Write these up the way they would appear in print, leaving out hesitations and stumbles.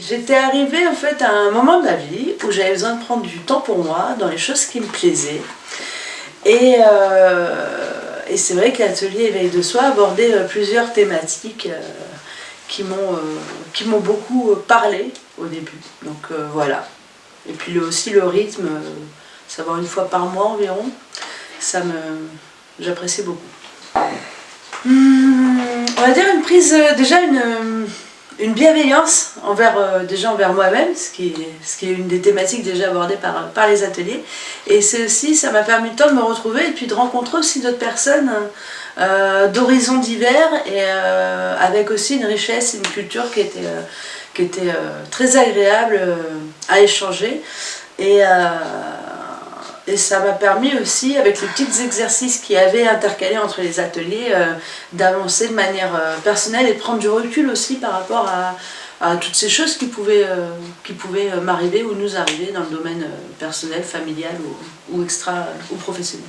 J'étais arrivée en fait à un moment de ma vie où j'avais besoin de prendre du temps pour moi, dans les choses qui me plaisaient. Et c'est vrai que l'atelier Éveil de Soi abordait plusieurs thématiques qui m'ont beaucoup parlé au début. Donc voilà. Et puis aussi le rythme, savoir une fois par mois environ, j'apprécie beaucoup. On va dire une prise, déjà une bienveillance déjà envers moi-même, ce qui est une des thématiques déjà abordées par les ateliers. Et c'est aussi, ça m'a permis le temps de me retrouver et puis de rencontrer aussi d'autres personnes d'horizons divers et avec aussi une richesse, une culture qui était très agréable à échanger. Et ça m'a permis aussi, avec les petits exercices qu'il y avait intercalés entre les ateliers, d'avancer de manière personnelle et de prendre du recul aussi par rapport à toutes ces choses qui pouvaient m'arriver ou nous arriver dans le domaine personnel, familial ou professionnel.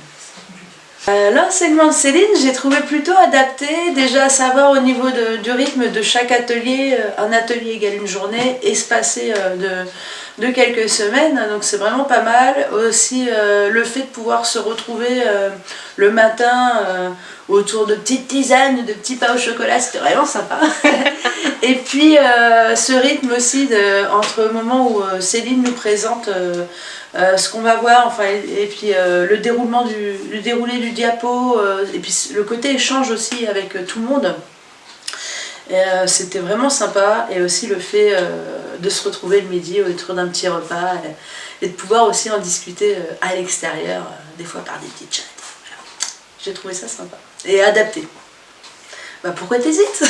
L'enseignement de Céline, j'ai trouvé plutôt adapté, déjà à savoir au niveau du rythme de chaque atelier, un atelier égale une journée, espacé de quelques semaines, donc c'est vraiment pas mal. Aussi le fait de pouvoir se retrouver le matin autour de petites tisanes, de petits pains au chocolat, c'était vraiment sympa. Et puis ce rythme aussi entre le moment où Céline nous présente ce qu'on va voir, enfin, et puis le déroulé du diapo, et puis le côté échange aussi avec tout le monde. C'était vraiment sympa, et aussi le fait de se retrouver le midi autour d'un petit repas et de pouvoir aussi en discuter à l'extérieur, des fois par des petites chats. J'ai trouvé ça sympa et adapté. Bah pourquoi t'hésites?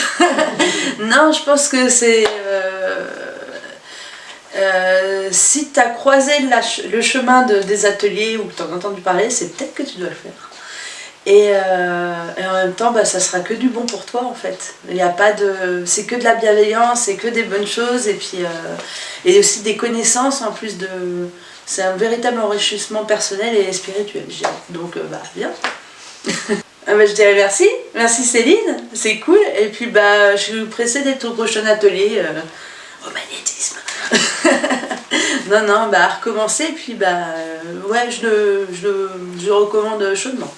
Non, je pense que c'est... si tu as croisé le chemin des ateliers ou que tu en as entendu parler, c'est peut-être que tu dois le faire. Et en même temps, bah, ça sera que du bon pour toi en fait. Il y a pas de, c'est que de la bienveillance, c'est que des bonnes choses et puis et aussi des connaissances en plus de. C'est un véritable enrichissement personnel et spirituel, je dirais. Donc bah bien. Bah, je dirais merci Céline, c'est cool. Et puis bah je suis pressée d'être au prochain atelier au magnétisme. Non, bah à recommencer, et puis bah ouais, je le recommande chaudement.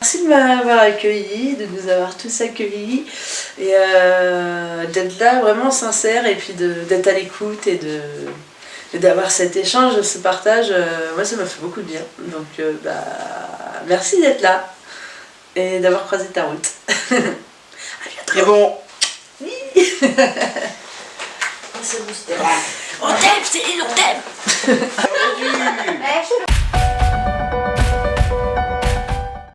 Merci de m'avoir accueilli, de nous avoir tous accueillis et d'être là vraiment sincère et puis d'être à l'écoute et d'avoir cet échange, ce partage. Moi ça m'a fait beaucoup de bien. Donc bah merci d'être là et d'avoir croisé ta route. À bientôt. Et bon. Oui. On t'aime Céline, on t'aime.